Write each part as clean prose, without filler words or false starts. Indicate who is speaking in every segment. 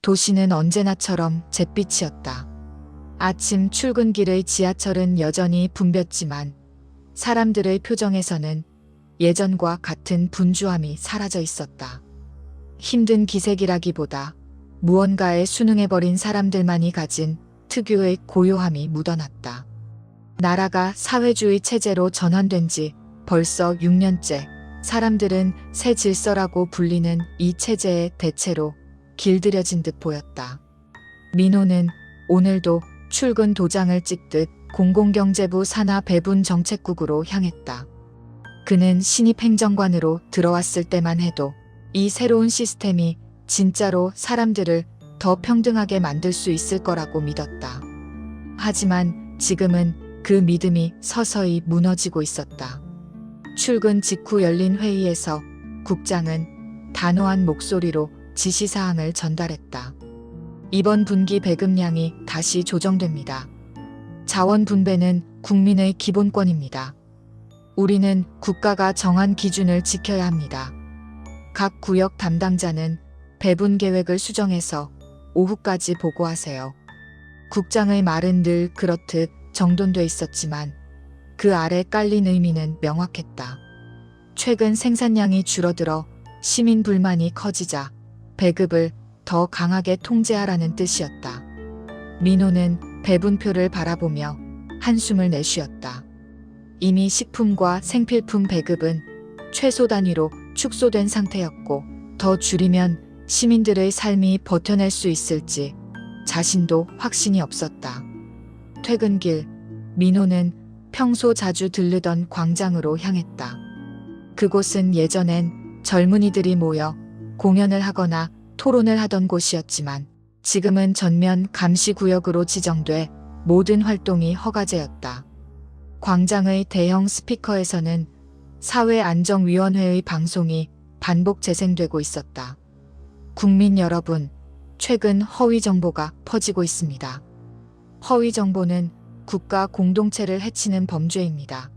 Speaker 1: 도시는 언제나처럼 잿빛이었다. 아침 출근길의 지하철은 여전히 붐볐지만 사람들의 표정에서는 예전과 같은 분주함이 사라져 있었다. 힘든 기색이라기보다 무언가에 순응해버린 사람들만이 가진 특유의 고요함이 묻어났다. 나라가 사회주의 체제로 전환된 지 벌써 6년째 사람들은 새 질서라고 불리는 이 체제의 대체로 길들여진 듯 보였다. 민호는 오늘도 출근 도장을 찍듯 공공경제부 산하 배분 정책국으로 향했다. 그는 신입 행정관으로 들어왔을 때만 해도 이 새로운 시스템이 진짜로 사람들을 더 평등하게 만들 수 있을 거라고 믿었다. 하지만 지금은 그 믿음이 서서히 무너지고 있었다. 출근 직후 열린 회의에서 국장은 단호한 목소리로 지시사항을 전달했다. 이번 분기 배급량이 다시 조정됩니다. 자원 분배는 국민의 기본권입니다. 우리는 국가가 정한 기준을 지켜야 합니다. 각 구역 담당자는 배분 계획을 수정해서 오후까지 보고하세요. 국장의 말은 늘 그렇듯 정돈돼 있었지만 그 아래 깔린 의미는 명확했다. 최근 생산량이 줄어들어 시민 불만이 커지자 배급을 더 강하게 통제하라는 뜻이었다. 민호는 배분표를 바라보며 한숨을 내쉬었다. 이미 식품과 생필품 배급은 최소 단위로 축소된 상태였고 더 줄이면 시민들의 삶이 버텨낼 수 있을지 자신도 확신이 없었다. 퇴근길 민호는 평소 자주 들르던 광장으로 향했다. 그곳은 예전엔 젊은이들이 모여 공연을 하거나 토론을 하던 곳이었지만 지금은 전면 감시구역으로 지정돼 모든 활동이 허가제였다. 광장의 대형 스피커에서는 사회안정위원회의 방송이 반복 재생되고 있었다. 국민 여러분, 최근 허위 정보가 퍼지고 있습니다. 허위 정보는 국가 공동체를 해치는 범죄입니다.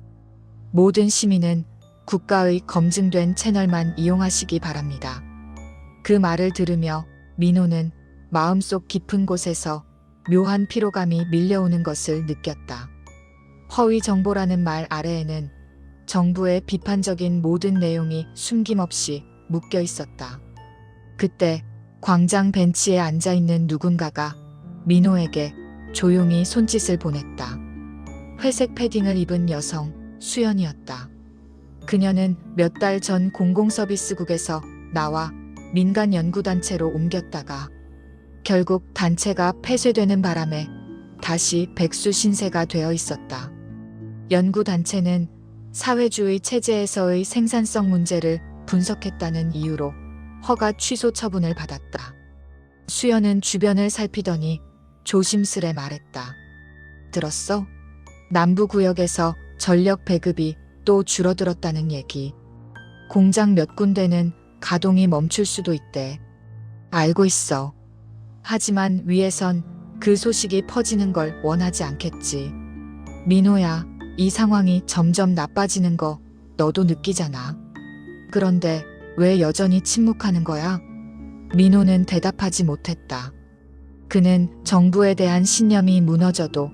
Speaker 1: 모든 시민은 국가의 검증된 채널만 이용하시기 바랍니다. 그 말을 들으며 민호는 마음속 깊은 곳에서 묘한 피로감이 밀려오는 것을 느꼈다. 허위 정보라는 말 아래에는 정부의 비판적인 모든 내용이 숨김없이 묶여 있었다. 그때 광장 벤치에 앉아있는 누군가가 민호에게 조용히 손짓을 보냈다. 회색 패딩을 입은 여성 수연이었다. 그녀는 몇 달 전 공공서비스국에서 나와 민간 연구단체로 옮겼다가 결국 단체가 폐쇄되는 바람에 다시 백수 신세가 되어 있었다. 연구단체는 사회주의 체제에서의 생산성 문제를 분석했다는 이유로 허가 취소 처분을 받았다. 수연은 주변을 살피더니 조심스레 말했다. 들었어? 남부구역에서 전력 배급이 또 줄어들었다는 얘기. 공장 몇 군데는 가동이 멈출 수도 있대. 알고 있어. 하지만 위에선 그 소식이 퍼지는 걸 원하지 않겠지. 민호야, 이 상황이 점점 나빠지는 거 너도 느끼잖아. 그런데 왜 여전히 침묵하는 거야? 민호는 대답하지 못했다. 그는 정부에 대한 신념이 무너져도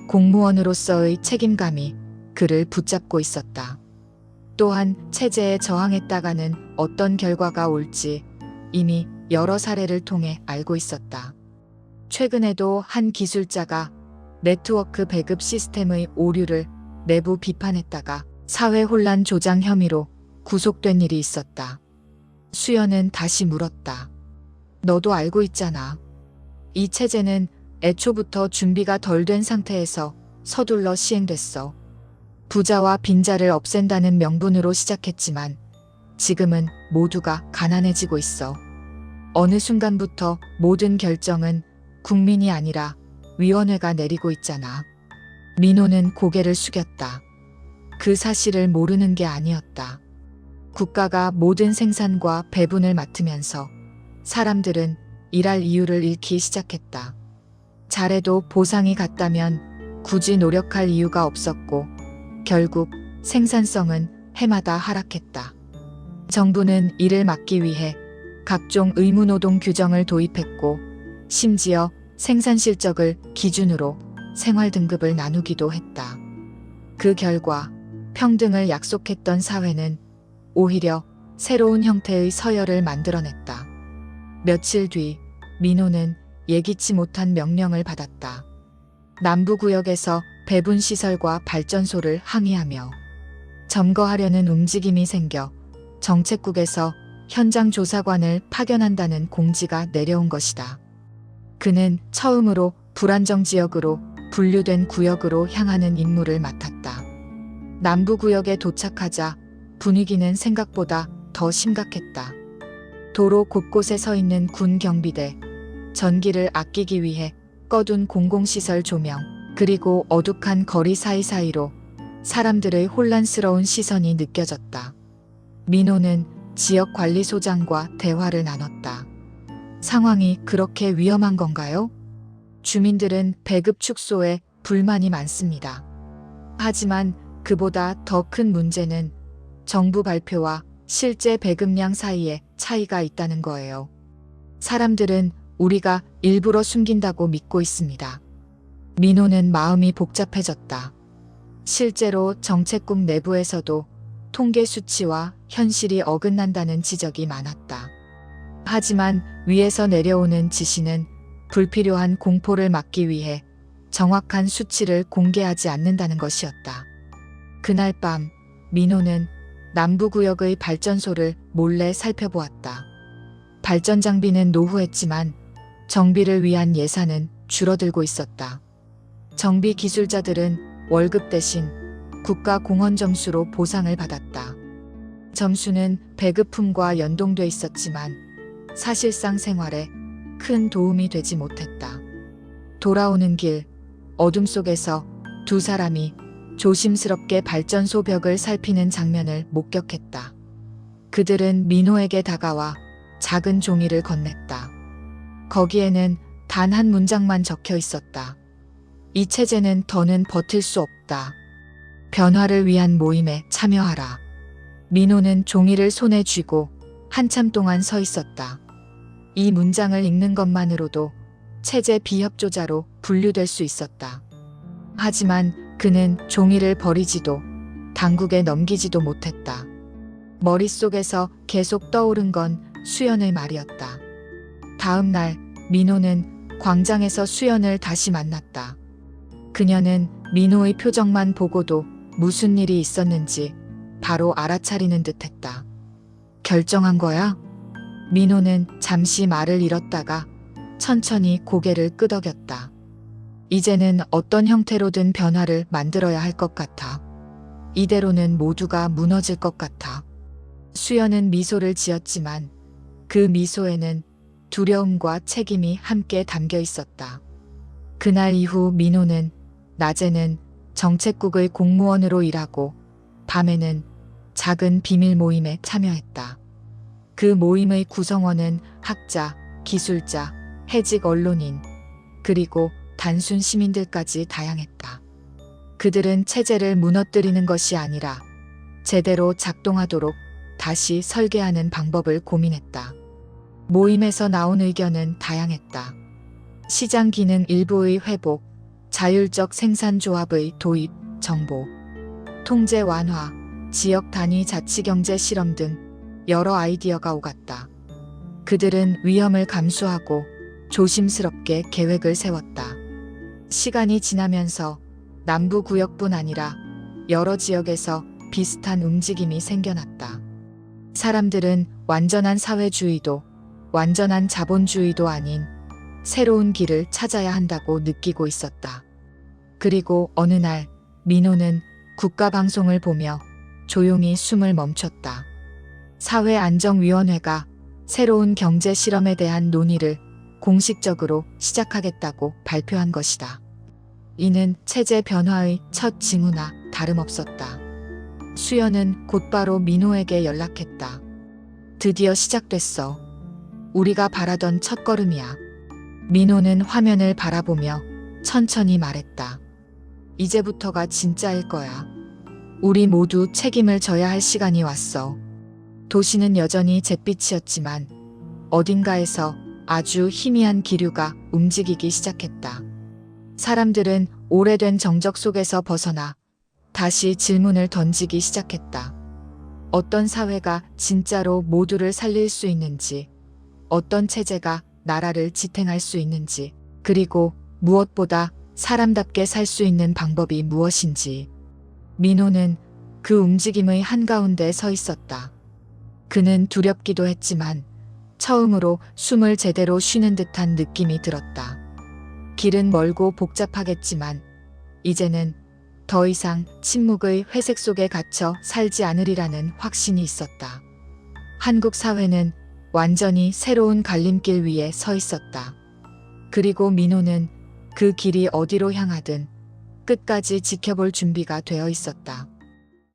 Speaker 1: 공무원으로서의 책임감이 그를 붙잡고 있었다. 또한 체제에 저항했다가는 어떤 결과가 올지 이미 여러 사례를 통해 알고 있었다. 최근에도 한 기술자가 네트워크 배급 시스템의 오류를 내부 비판했다가 사회 혼란 조장 혐의로 구속된 일이 있었다. 수연은 다시 물었다. 너도 알고 있잖아. 이 체제는 애초부터 준비가 덜 된 상태에서 서둘러 시행됐어. 부자와 빈자를 없앤다는 명분으로 시작했지만 지금은 모두가 가난해지고 있어. 어느 순간부터 모든 결정은 국민이 아니라 위원회가 내리고 있잖아. 민호는 고개를 숙였다. 그 사실을 모르는 게 아니었다. 국가가 모든 생산과 배분을 맡으면서 사람들은 일할 이유를 잃기 시작했다. 잘해도 보상이 같다면 굳이 노력할 이유가 없었고 결국 생산성은 해마다 하락했다. 정부는 이를 막기 위해 각종 의무노동 규정을 도입했고 심지어 생산 실적을 기준으로 생활 등급을 나누기도 했다. 그 결과 평등을 약속했던 사회는 오히려 새로운 형태의 서열을 만들어냈다. 며칠 뒤 민호는 예기치 못한 명령을 받았다. 남부구역에서 배분시설과 발전소를 항의하며 점거하려는 움직임이 생겨 정책국에서 현장 조사관을 파견한다는 공지가 내려온 것이다. 그는 처음으로 불안정 지역으로 분류된 구역으로 향하는 임무를 맡았다. 남부구역에 도착하자 분위기는 생각보다 더 심각했다. 도로 곳곳에 서 있는 군 경비대, 전기를 아끼기 위해 꺼둔 공공시설 조명, 그리고 어둑한 거리 사이사이로 사람들의 혼란스러운 시선이 느껴졌다. 민호는 지역관리소장과 대화를 나눴다. 상황이 그렇게 위험한 건가요? 주민들은 배급 축소에 불만이 많습니다. 하지만 그보다 더 큰 문제는 정부 발표와 실제 배급량 사이에 차이가 있다는 거예요. 사람들은 우리가 일부러 숨긴다고 믿고 있습니다. 민호는 마음이 복잡해졌다. 실제로 정책국 내부에서도 통계 수치와 현실이 어긋난다는 지적이 많았다. 하지만 위에서 내려오는 지시는 불필요한 공포를 막기 위해 정확한 수치를 공개하지 않는다는 것이었다. 그날 밤 민호는 남부구역의 발전소를 몰래 살펴보았다. 발전 장비는 노후했지만 정비를 위한 예산은 줄어들고 있었다. 정비 기술자들은 월급 대신 국가 공헌 점수로 보상을 받았다. 점수는 배급품과 연동돼 있었지만 사실상 생활에 큰 도움이 되지 못했다. 돌아오는 길, 어둠 속에서 두 사람이 조심스럽게 발전소 벽을 살피는 장면을 목격했다. 그들은 민호에게 다가와 작은 종이를 건넸다. 거기에는 단 한 문장만 적혀 있었다. 이 체제는 더는 버틸 수 없다. 변화를 위한 모임에 참여하라. 민호는 종이를 손에 쥐고 한참 동안 서 있었다. 이 문장을 읽는 것만으로도 체제 비협조자로 분류될 수 있었다. 하지만 그는 종이를 버리지도 당국에 넘기지도 못했다. 머릿속에서 계속 떠오른 건 수연의 말이었다. 다음 날 민호는 광장에서 수연을 다시 만났다. 그녀는 민호의 표정만 보고도 무슨 일이 있었는지 바로 알아차리는 듯했다. 결정한 거야? 민호는 잠시 말을 잃었다가 천천히 고개를 끄덕였다. 이제는 어떤 형태로든 변화를 만들어야 할 것 같아. 이대로는 모두가 무너질 것 같아. 수연은 미소를 지었지만 그 미소에는 두려움과 책임이 함께 담겨 있었다. 그날 이후 민호는 낮에는 정책국의 공무원으로 일하고 밤에는 작은 비밀 모임에 참여했다. 그 모임의 구성원은 학자, 기술자, 해직 언론인, 그리고 단순 시민들까지 다양했다. 그들은 체제를 무너뜨리는 것이 아니라 제대로 작동하도록 다시 설계하는 방법을 고민했다. 모임에서 나온 의견은 다양했다. 시장 기능 일부의 회복, 자율적 생산조합의 도입, 정보, 통제 완화, 지역 단위 자치경제 실험 등 여러 아이디어가 오갔다. 그들은 위험을 감수하고 조심스럽게 계획을 세웠다. 시간이 지나면서 남부구역뿐 아니라 여러 지역에서 비슷한 움직임이 생겨났다. 사람들은 완전한 사회주의도 완전한 자본주의도 아닌 새로운 길을 찾아야 한다고 느끼고 있었다. 그리고 어느 날 민호는 국가방송을 보며 조용히 숨을 멈췄다. 사회안정위원회가 새로운 경제 실험에 대한 논의를 공식적으로 시작하겠다고 발표한 것이다. 이는 체제 변화의 첫 징후나 다름없었다. 수연은 곧바로 민호에게 연락했다. 드디어 시작됐어. 우리가 바라던 첫걸음이야. 민호는 화면을 바라보며 천천히 말했다. 이제부터가 진짜일 거야. 우리 모두 책임을 져야 할 시간이 왔어. 도시는 여전히 잿빛이었지만 어딘가에서 아주 희미한 기류가 움직이기 시작했다. 사람들은 오래된 정적 속에서 벗어나 다시 질문을 던지기 시작했다. 어떤 사회가 진짜로 모두를 살릴 수 있는지, 어떤 체제가 나라를 지탱할 수 있는지, 그리고 무엇보다 사람답게 살 수 있는 방법이 무엇인지. 민호는 그 움직임의 한가운데 서 있었다. 그는 두렵기도 했지만 처음으로 숨을 제대로 쉬는 듯한 느낌이 들었다. 길은 멀고 복잡하겠지만 이제는 더 이상 침묵의 회색 속에 갇혀 살지 않으리라는 확신이 있었다. 한국 사회는 완전히 새로운 갈림길 위에 서 있었다. 그리고 민호는 그 길이 어디로 향하든 끝까지 지켜볼 준비가 되어 있었다.